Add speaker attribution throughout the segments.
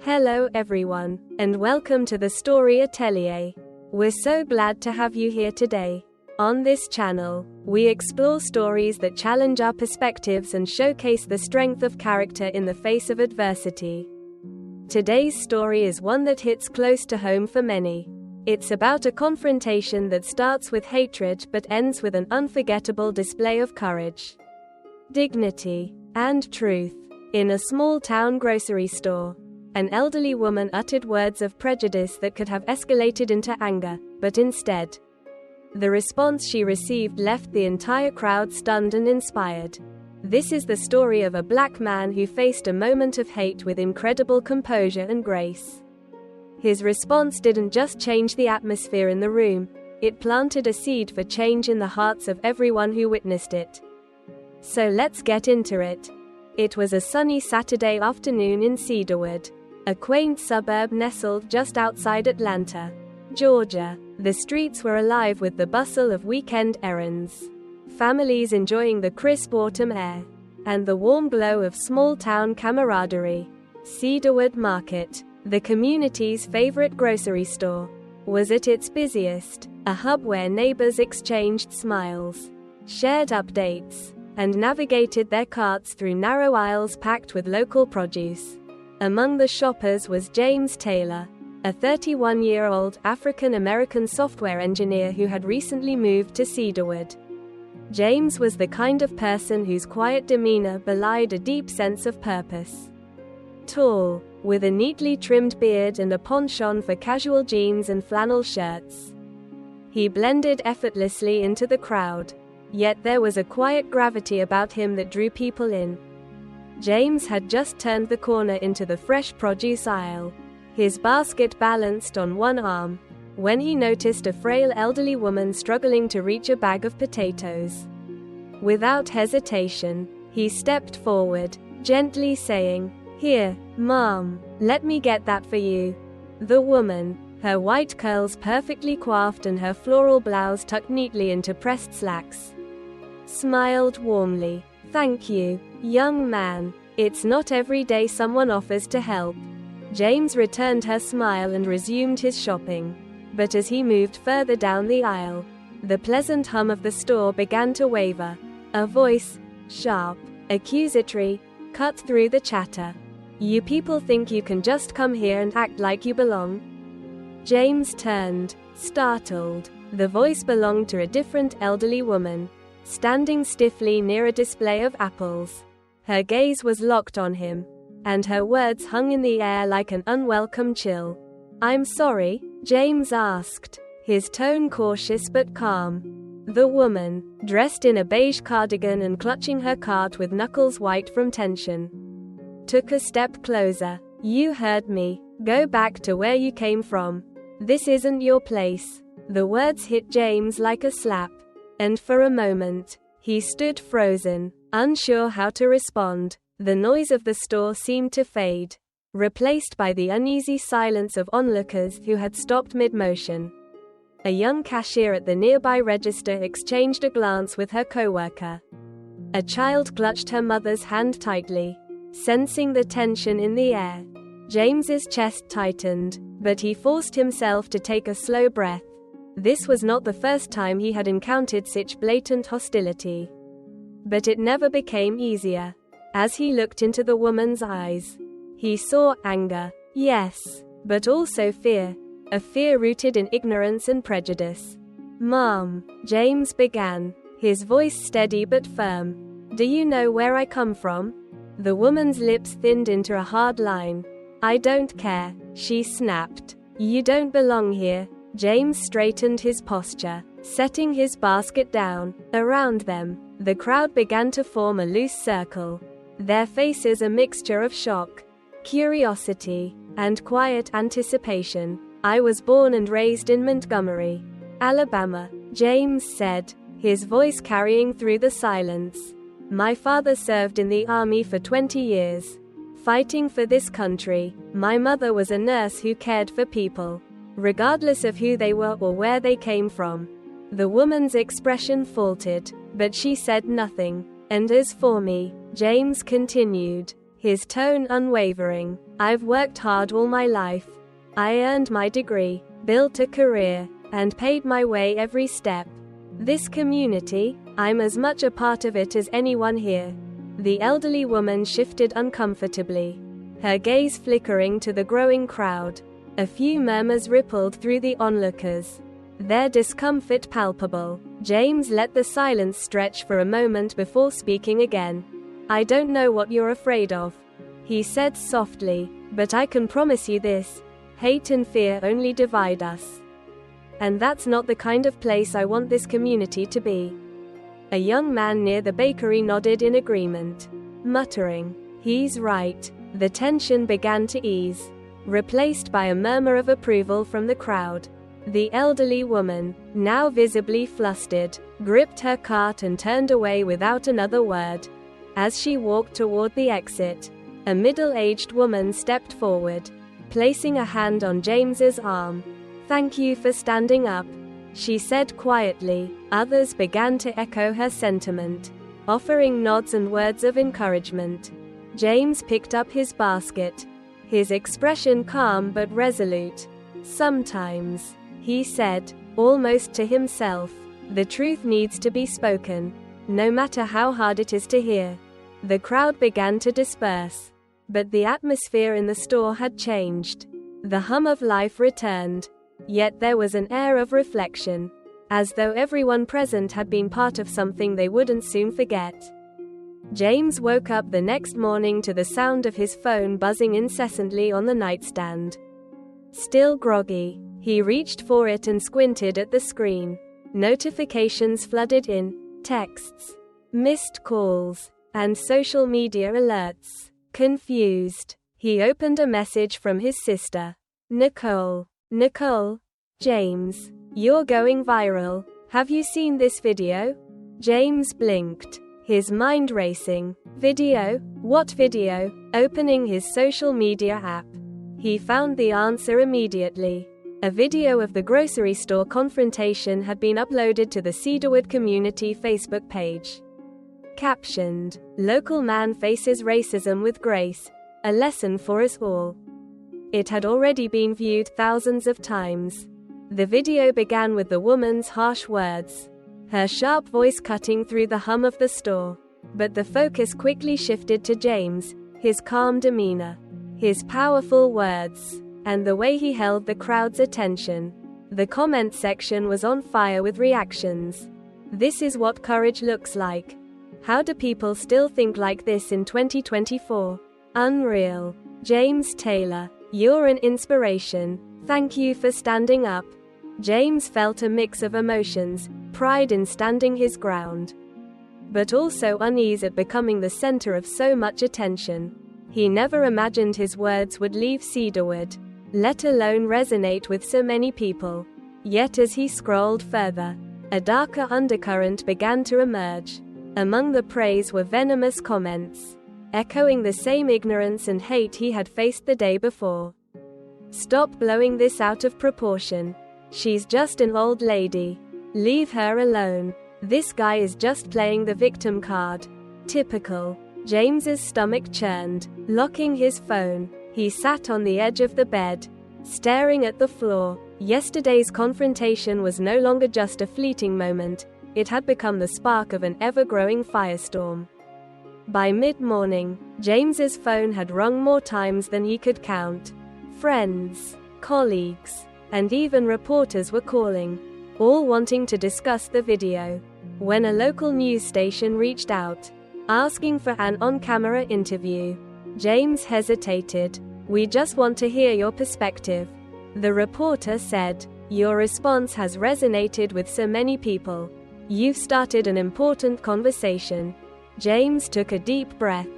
Speaker 1: Hello everyone, and welcome to the Story Atelier. We're so glad to have you here today. On this channel, we explore stories that challenge our perspectives and showcase the strength of character in the face of adversity. Today's story is one that hits close to home for many. It's about a confrontation that starts with hatred but ends with an unforgettable display of courage, dignity, and truth. In a small-town grocery store, an elderly woman uttered words of prejudice that could have escalated into anger, but instead, the response she received left the entire crowd stunned and inspired. This is the story of a black man who faced a moment of hate with incredible composure and grace. His response didn't just change the atmosphere in the room, it planted a seed for change in the hearts of everyone who witnessed it. So let's get into it. It was a sunny Saturday afternoon in Cedarwood, a quaint suburb nestled just outside Atlanta, Georgia. The streets were alive with the bustle of weekend errands, families enjoying the crisp autumn air, and the warm glow of small-town camaraderie. Cedarwood Market, the community's favorite grocery store, was at its busiest, a hub where neighbors exchanged smiles, shared updates, and navigated their carts through narrow aisles packed with local produce. Among the shoppers was James Taylor, a 31-year-old African-American software engineer who had recently moved to Cedarwood. James was the kind of person whose quiet demeanor belied a deep sense of purpose. Tall, with a neatly trimmed beard and a penchant for casual jeans and flannel shirts, he blended effortlessly into the crowd. Yet there was a quiet gravity about him that drew people in. James had just turned the corner into the fresh produce aisle, his basket balanced on one arm, when he noticed a frail elderly woman struggling to reach a bag of potatoes. Without hesitation, he stepped forward, gently saying, "Here, Mom, let me get that for you." The woman, her white curls perfectly coiffed and her floral blouse tucked neatly into pressed slacks, smiled warmly. "Thank you, young man. It's not every day someone offers to help." James returned her smile and resumed his shopping. But as he moved further down the aisle, the pleasant hum of the store began to waver. A voice, sharp, accusatory, cut through the chatter. "You people think you can just come here and act like you belong?" James turned, startled. The voice belonged to a different elderly woman, standing stiffly near a display of apples. Her gaze was locked on him, and her words hung in the air like an unwelcome chill. "I'm sorry?" James asked, his tone cautious but calm. The woman, dressed in a beige cardigan and clutching her cart with knuckles white from tension, took a step closer. "You heard me. Go back to where you came from. This isn't your place." The words hit James like a slap, and for a moment, he stood frozen, unsure how to respond. The noise of the store seemed to fade, replaced by the uneasy silence of onlookers who had stopped mid-motion. A young cashier at the nearby register exchanged a glance with her coworker. A child clutched her mother's hand tightly, sensing the tension in the air. James's chest tightened, but he forced himself to take a slow breath. This was not the first time he had encountered such blatant hostility. But it never became easier. As he looked into the woman's eyes, he saw anger, yes, but also fear, a fear rooted in ignorance and prejudice. "Mom," James began, his voice steady but firm, "do you know where I come from?" The woman's lips thinned into a hard line. "I don't care," she snapped. "You don't belong here." James straightened his posture, setting his basket down. Around them, the crowd began to form a loose circle, their faces a mixture of shock, curiosity, and quiet anticipation. "I was born and raised in Montgomery, Alabama," James said, his voice carrying through the silence. "My father served in the army for 20 years, fighting for this country. My mother was a nurse who cared for people, regardless of who they were or where they came from." The woman's expression faltered, but she said nothing. "And as for me," James continued, his tone unwavering. "I've worked hard all my life. I earned my degree, built a career, and paid my way every step. This community, I'm as much a part of it as anyone here." The elderly woman shifted uncomfortably, her gaze flickering to the growing crowd. A few murmurs rippled through the onlookers, their discomfort palpable. James let the silence stretch for a moment before speaking again. "I don't know what you're afraid of," he said softly, "but I can promise you this: hate and fear only divide us. And that's not the kind of place I want this community to be." A young man near the bakery nodded in agreement, muttering, "He's right." The tension began to ease, replaced by a murmur of approval from the crowd. The elderly woman, now visibly flustered, gripped her cart and turned away without another word. As she walked toward the exit, a middle-aged woman stepped forward, placing a hand on James's arm. "Thank you for standing up," she said quietly. Others began to echo her sentiment, offering nods and words of encouragement. James picked up his basket, his expression calm but resolute. "Sometimes," he said, almost to himself, "the truth needs to be spoken, no matter how hard it is to hear." The crowd began to disperse, but the atmosphere in the store had changed. The hum of life returned, yet there was an air of reflection, as though everyone present had been part of something they wouldn't soon forget. James woke up the next morning to the sound of his phone buzzing incessantly on the nightstand. Still groggy, he reached for it and squinted at the screen. Notifications flooded in, texts, missed calls, and social media alerts. Confused, he opened a message from his sister. "Nicole. Nicole? James, you're going viral. Have you seen this video?" James blinked, his mind racing. "Video? What video?" Opening his social media app, he found the answer immediately. A video of the grocery store confrontation had been uploaded to the Cedarwood Community Facebook page. Captioned, "Local man faces racism with grace. A lesson for us all." It had already been viewed thousands of times. The video began with the woman's harsh words, her sharp voice cutting through the hum of the store. But the focus quickly shifted to James, his calm demeanor, his powerful words, and the way he held the crowd's attention. The comment section was on fire with reactions. "This is what courage looks like. How do people still think like this in 2024? Unreal. James Taylor, you're an inspiration. Thank you for standing up." James felt a mix of emotions, pride in standing his ground, but also unease at becoming the center of so much attention. He never imagined his words would leave Cedarwood, let alone resonate with so many people. Yet as he scrolled further, a darker undercurrent began to emerge. Among the praise were venomous comments, echoing the same ignorance and hate he had faced the day before. "Stop blowing this out of proportion. She's just an old lady. Leave her alone. This guy is just playing the victim card." Typical. James's stomach churned. Locking his phone, he sat on the edge of the bed, staring at the floor. Yesterday's confrontation was no longer just a fleeting moment. It had become the spark of an ever-growing firestorm. By mid-morning, James's phone had rung more times than he could count. Friends, colleagues, and even reporters were calling, all wanting to discuss the video. When a local news station reached out, asking for an on-camera interview, James hesitated. "We just want to hear your perspective," the reporter said. "Your response has resonated with so many people. You've started an important conversation." James took a deep breath.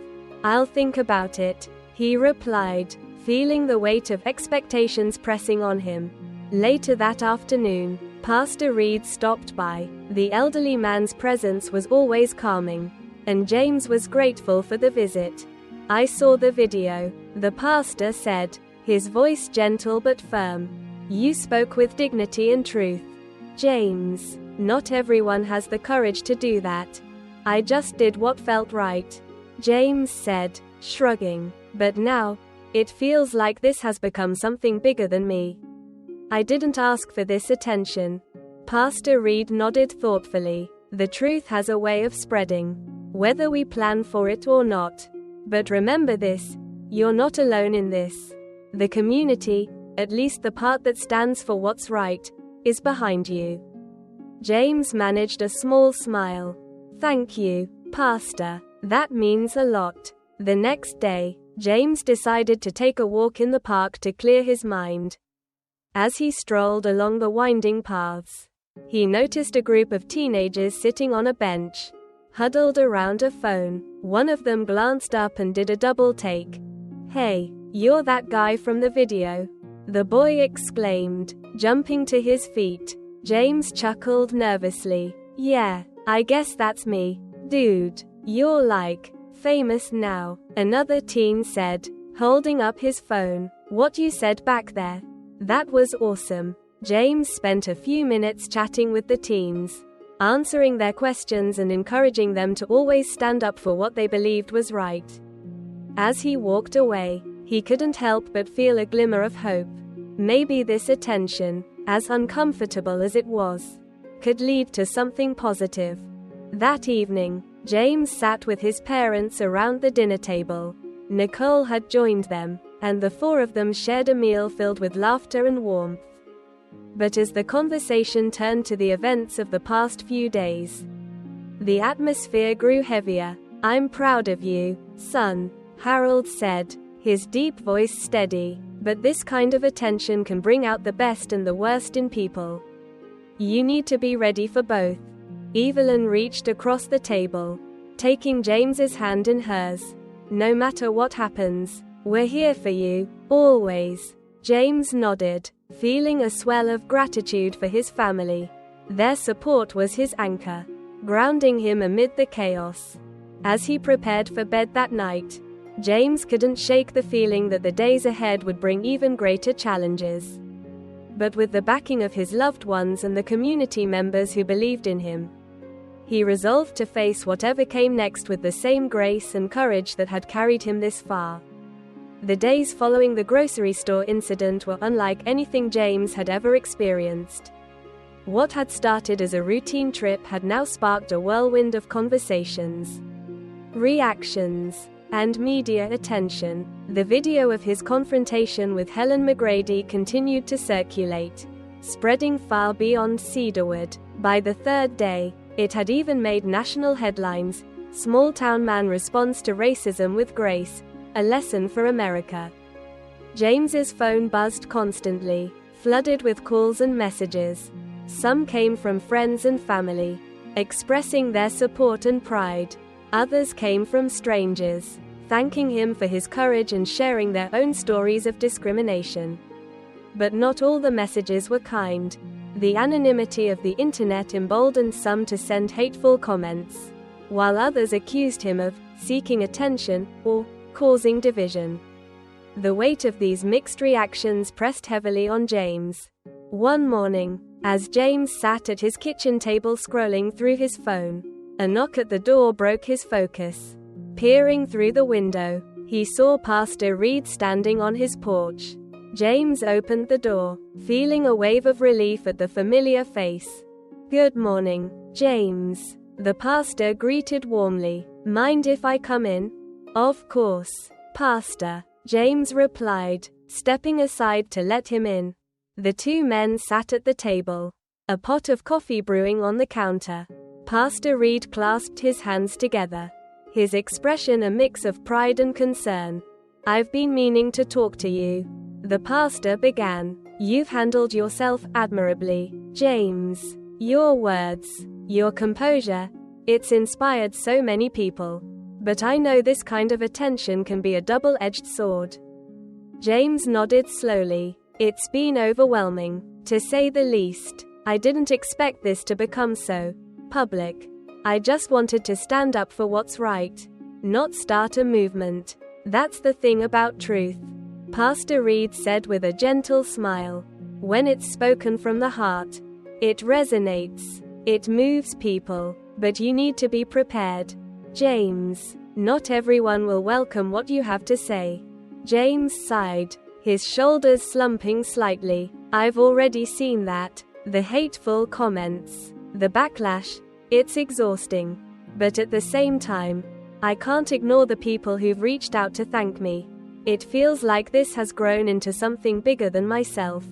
Speaker 1: "I'll think about it," he replied, feeling the weight of expectations pressing on him. Later that afternoon, Pastor Reed stopped by. The elderly man's presence was always calming, and James was grateful for the visit. "I saw the video," the pastor said, his voice gentle but firm. "You spoke with dignity and truth." James, "Not everyone has the courage to do that. I just did what felt right," James said, shrugging. But now, it feels like this has become something bigger than me. I didn't ask for this attention. Pastor Reed nodded thoughtfully. The truth has a way of spreading, whether we plan for it or not. But remember this, you're not alone in this. The community, at least the part that stands for what's right, is behind you. James managed a small smile. Thank you, Pastor. That means a lot. The next day, James decided to take a walk in the park to clear his mind. As he strolled along the winding paths, he noticed a group of teenagers sitting on a bench, huddled around a phone. One of them glanced up and did a double take. "Hey, you're that guy from the video," the boy exclaimed, jumping to his feet. James chuckled nervously. "Yeah, I guess that's me. Dude, you're like, famous now," another teen said, holding up his phone. "What you said back there, that was awesome." James spent a few minutes chatting with the teens, answering their questions and encouraging them to always stand up for what they believed was right. As he walked away, he couldn't help but feel a glimmer of hope. Maybe this attention, as uncomfortable as it was, could lead to something positive. That evening, James sat with his parents around the dinner table. Nicole had joined them, and the four of them shared a meal filled with laughter and warmth. But as the conversation turned to the events of the past few days, the atmosphere grew heavier. "I'm proud of you, son," Harold said, his deep voice steady. "But this kind of attention can bring out the best and the worst in people. You need to be ready for both." Evelyn reached across the table, taking James's hand in hers. "No matter what happens, we're here for you, always." James nodded, feeling a swell of gratitude for his family. Their support was his anchor, grounding him amid the chaos. As he prepared for bed that night, James couldn't shake the feeling that the days ahead would bring even greater challenges. But with the backing of his loved ones and the community members who believed in him, he resolved to face whatever came next with the same grace and courage that had carried him this far. The days following the grocery store incident were unlike anything James had ever experienced. What had started as a routine trip had now sparked a whirlwind of conversations, reactions, and media attention. The video of his confrontation with Helen McGrady continued to circulate, spreading far beyond Cedarwood. By the third day, it had even made national headlines. "Small Town Man Responds to Racism with Grace, a Lesson for America." James's phone buzzed constantly, flooded with calls and messages. Some came from friends and family, expressing their support and pride. Others came from strangers, thanking him for his courage and sharing their own stories of discrimination. But not all the messages were kind. The anonymity of the internet emboldened some to send hateful comments, while others accused him of seeking attention or causing division. The weight of these mixed reactions pressed heavily on James. One morning, as James sat at his kitchen table scrolling through his phone, a knock at the door broke his focus. Peering through the window, he saw Pastor Reed standing on his porch. James opened the door, feeling a wave of relief at the familiar face. "Good morning, James," the pastor greeted warmly. "Mind if I come in?" "Of course, Pastor," James replied, stepping aside to let him in. The two men sat at the table, a pot of coffee brewing on the counter. Pastor Reed clasped his hands together, his expression a mix of pride and concern. "I've been meaning to talk to you," the pastor began. "You've handled yourself admirably, James. Your words, your composure, it's inspired so many people. But I know this kind of attention can be a double-edged sword." James nodded slowly. "It's been overwhelming, to say the least. I didn't expect this to become so public. I just wanted to stand up for what's right, not start a movement. That's the thing about truth," Pastor Reed said with a gentle smile. "When it's spoken from the heart, it resonates. It moves people. But you need to be prepared, James. Not everyone will welcome what you have to say. James sighed, his shoulders slumping slightly. I've already seen that. The hateful comments, the backlash. It's exhausting. But at the same time, I can't ignore the people who've reached out to thank me. It feels like this has grown into something bigger than myself.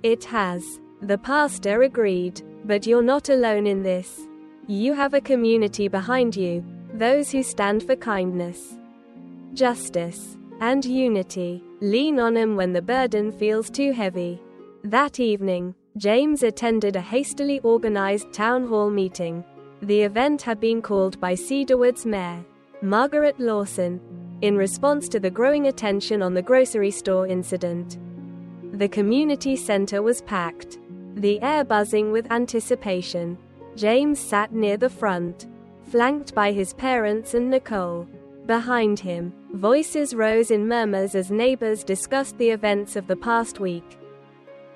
Speaker 1: It has. The pastor agreed. But you're not alone in this. You have a community behind you, those who stand for kindness, justice, and unity. Lean on them when the burden feels too heavy. That evening, James attended a hastily organized town hall meeting. The event had been called by Cedarwood's mayor, Margaret Lawson, in response to the growing attention on the grocery store incident. The community center was packed, the air buzzing with anticipation. James sat near the front, flanked by his parents and Nicole. Behind him, voices rose in murmurs as neighbors discussed the events of the past week.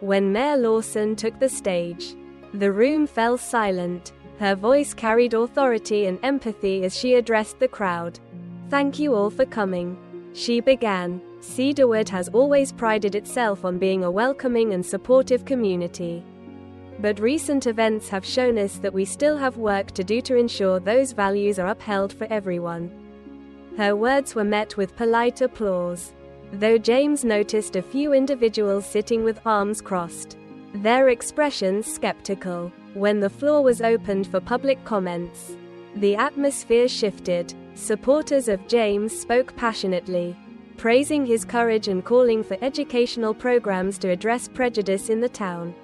Speaker 1: When Mayor Lawson took the stage, the room fell silent. Her voice carried authority and empathy as she addressed the crowd. Thank you all for coming, she began. Cedarwood has always prided itself on being a welcoming and supportive community. But recent events have shown us that we still have work to do to ensure those values are upheld for everyone. Her words were met with polite applause, though James noticed a few individuals sitting with arms crossed, their expressions skeptical. When the floor was opened for public comments, the atmosphere shifted. Supporters of James spoke passionately, praising his courage and calling for educational programs to address prejudice in the town.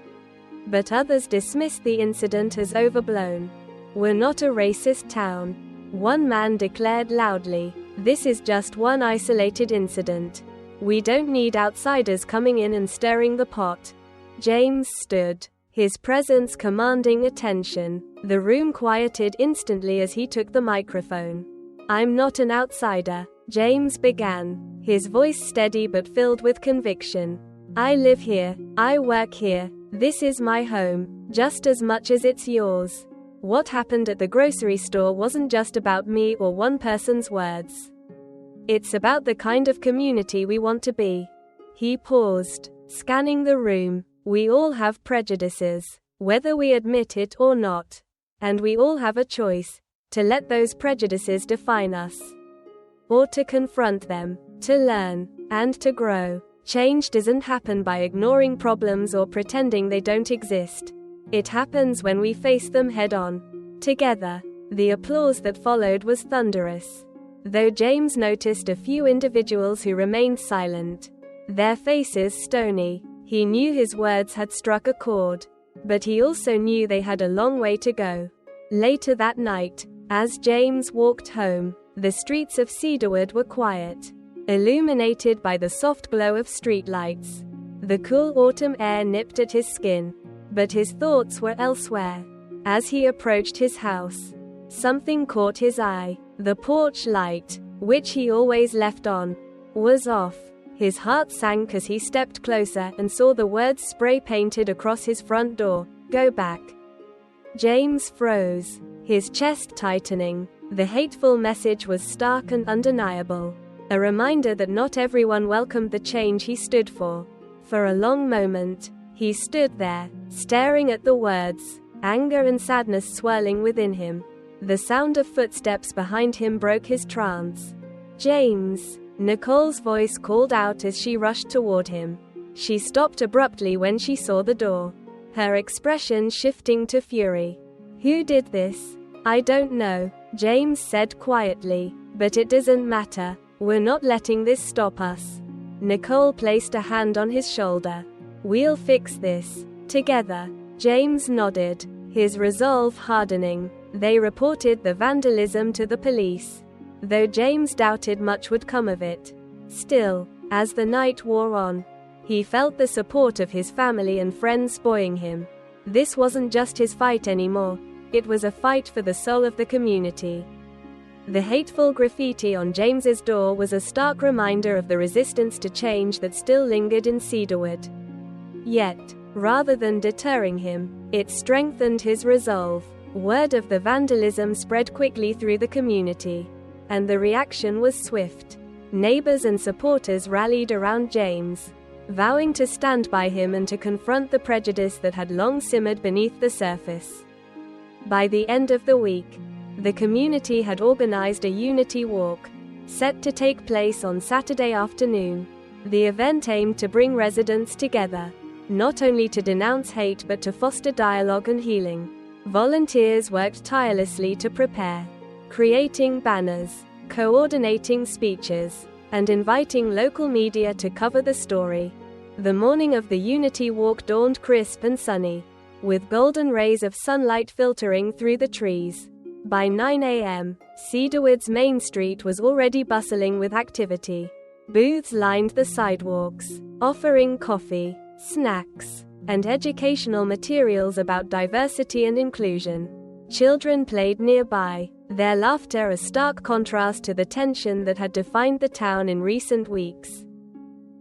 Speaker 1: But others dismissed the incident as overblown. We're not a racist town, one man declared loudly. This is just one isolated incident. We don't need outsiders coming in and stirring the pot. James stood, his presence commanding attention. The room quieted instantly as he took the microphone. I'm not an outsider, James began, his voice steady but filled with conviction. I live here, I work here, this is my home, just as much as it's yours. What happened at the grocery store wasn't just about me or one person's words. It's about the kind of community we want to be. He paused, scanning the room. We all have prejudices, whether we admit it or not. And we all have a choice, to let those prejudices define us, or to confront them, to learn, and to grow. Change doesn't happen by ignoring problems or pretending they don't exist. It happens when we face them head-on, together. The applause that followed was thunderous. Though James noticed a few individuals who remained silent, their faces stony, he knew his words had struck a chord. But he also knew they had a long way to go. Later that night, as James walked home, the streets of Cedarwood were quiet, illuminated by the soft glow of streetlights. The cool autumn air nipped at his skin, but his thoughts were elsewhere. As he approached his house, something caught his eye. The porch light, which he always left on, was off. His heart sank as he stepped closer and saw the words spray-painted across his front door, "Go back." James froze, his chest tightening. The hateful message was stark and undeniable, a reminder that not everyone welcomed the change he stood for. For a long moment, he stood there, staring at the words, anger and sadness swirling within him. The sound of footsteps behind him broke his trance. "James!" Nicole's voice called out as she rushed toward him. She stopped abruptly when she saw the door, her expression shifting to fury. "Who did this?" "I don't know," James said quietly, "but it doesn't matter. We're not letting this stop us." Nicole placed a hand on his shoulder. "We'll fix this, together." James nodded, his resolve hardening. They reported the vandalism to the police, though James doubted much would come of it. Still, as the night wore on, he felt the support of his family and friends buoying him. This wasn't just his fight anymore, it was a fight for the soul of the community. The hateful graffiti on James's door was a stark reminder of the resistance to change that still lingered in Cedarwood. Yet, rather than deterring him, it strengthened his resolve. Word of the vandalism spread quickly through the community. and the reaction was swift. Neighbors and supporters rallied around James, vowing to stand by him and to confront the prejudice that had long simmered beneath the surface. By the end of the week, the community had organized a unity walk, set to take place on Saturday afternoon. The event aimed to bring residents together, not only to denounce hate but to foster dialogue and healing. Volunteers worked tirelessly to prepare, creating banners, coordinating speeches, and inviting local media to cover the story. The morning of the Unity Walk dawned crisp and sunny, with golden rays of sunlight filtering through the trees. By 9 a.m., Cedarwood's Main Street was already bustling with activity. Booths lined the sidewalks, offering coffee, snacks, and educational materials about diversity and inclusion. Children played nearby, their laughter a stark contrast to the tension that had defined the town in recent weeks.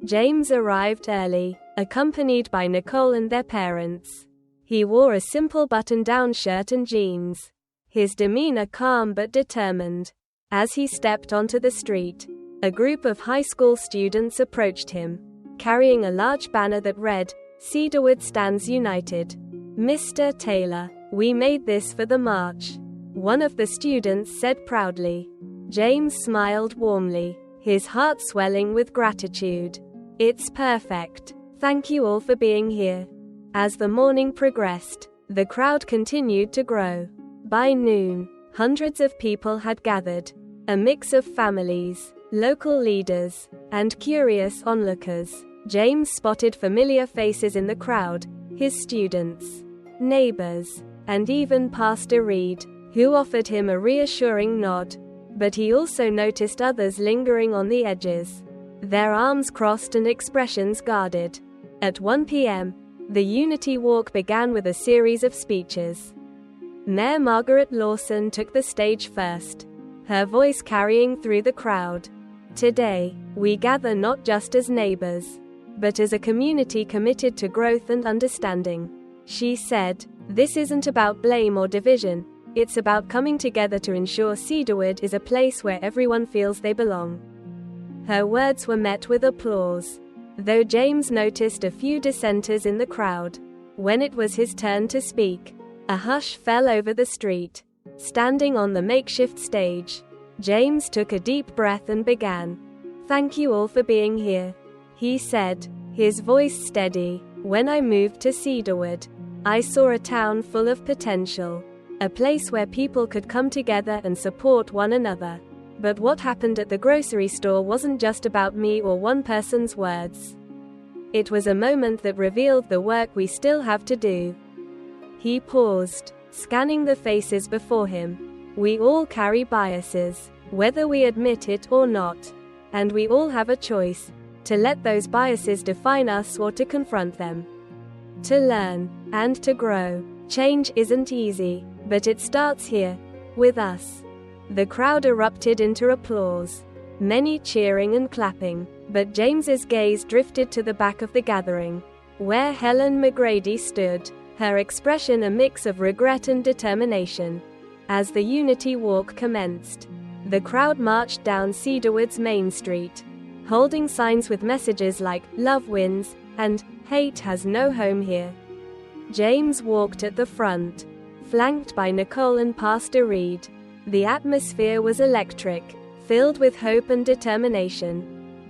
Speaker 1: James arrived early, accompanied by Nicole and their parents. He wore a simple button-down shirt and jeans, his demeanor calm but determined. As he stepped onto the street, a group of high school students approached him, carrying a large banner that read, "Cedarwood Stands United." "Mr. Taylor, we made this for the march," one of the students said proudly. James smiled warmly, his heart swelling with gratitude. "It's perfect. Thank you all for being here." As the morning progressed, the crowd continued to grow. By noon, hundreds of people had gathered, a mix of families, local leaders, and curious onlookers. James spotted familiar faces in the crowd, his students, neighbors, and even Pastor Reed, who offered him a reassuring nod. But he also noticed others lingering on the edges, their arms crossed and expressions guarded. At 1 p.m., the Unity Walk began with a series of speeches. Mayor Margaret Lawson took the stage first, her voice carrying through the crowd. "Today, we gather not just as neighbors, but as a community committed to growth and understanding," she said. "This isn't about blame or division, it's about coming together to ensure Cedarwood is a place where everyone feels they belong." Her words were met with applause, though James noticed a few dissenters in the crowd. When it was his turn to speak, a hush fell over the street. Standing on the makeshift stage, James took a deep breath and began. "Thank you all for being here," he said, his voice steady. "When I moved to Cedarwood, I saw a town full of potential, a place where people could come together and support one another. But what happened at the grocery store wasn't just about me or one person's words. It was a moment that revealed the work we still have to do." He paused, scanning the faces before him. "We all carry biases, whether we admit it or not. And we all have a choice, to let those biases define us or to confront them. To learn, and to grow. Change isn't easy, but it starts here, with us." The crowd erupted into applause, many cheering and clapping, but James's gaze drifted to the back of the gathering, where Helen McGrady stood, her expression a mix of regret and determination. As the Unity Walk commenced, the crowd marched down Cedarwood's Main Street, holding signs with messages like, "Love wins," and "Hate has no home here." James walked at the front, flanked by Nicole and Pastor Reed. The atmosphere was electric, filled with hope and determination.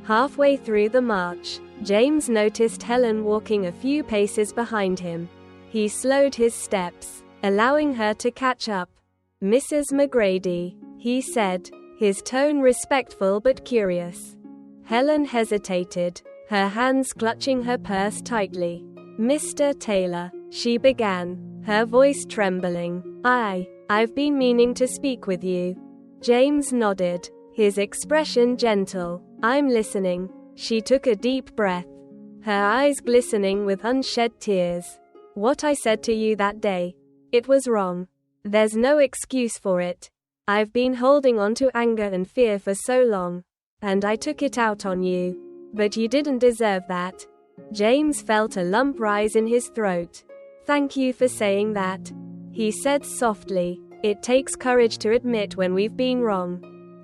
Speaker 1: Halfway through the march, James noticed Helen walking a few paces behind him. He slowed his steps, allowing her to catch up. "Mrs. McGrady," he said, his tone respectful but curious. Helen hesitated, her hands clutching her purse tightly. "Mr. Taylor," she began, her voice trembling. I've been meaning to speak with you." James nodded, his expression gentle. "I'm listening." She took a deep breath, her eyes glistening with unshed tears. "What I said to you that day, it was wrong. There's no excuse for it. I've been holding on to anger and fear for so long, and I took it out on you. But you didn't deserve that." James felt a lump rise in his throat. "Thank you for saying that," he said softly. "It takes courage to admit when we've been wrong."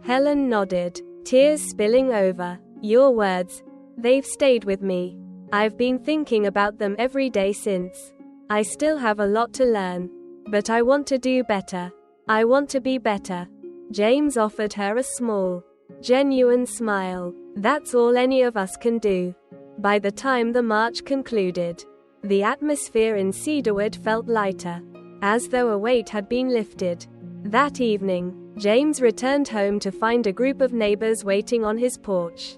Speaker 1: Helen nodded, tears spilling over. Your words, they've stayed with me. I've been thinking about them every day since. I still have a lot to learn. But I want to do better. I want to be better. James offered her a small, genuine smile. That's all any of us can do. By the time the march concluded, the atmosphere in Cedarwood felt lighter, as though a weight had been lifted. That evening, James returned home to find a group of neighbors waiting on his porch.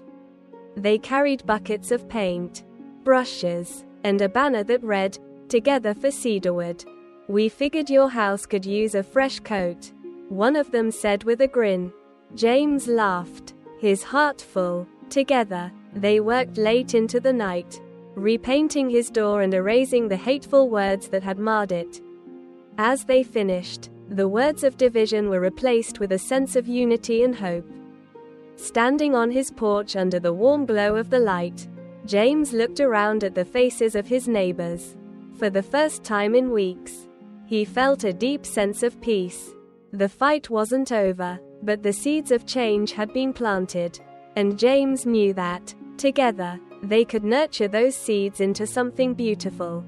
Speaker 1: They carried buckets of paint, brushes, and a banner that read, "Together for Cedarwood. We figured your house could use a fresh coat," one of them said with a grin. James laughed, his heart full. Together, they worked late into the night, repainting his door and erasing the hateful words that had marred it. As they finished, the words of division were replaced with a sense of unity and hope. Standing on his porch under the warm glow of the light, James looked around at the faces of his neighbors. For the first time in weeks, he felt a deep sense of peace. The fight wasn't over, but the seeds of change had been planted, and James knew that, together, they could nurture those seeds into something beautiful.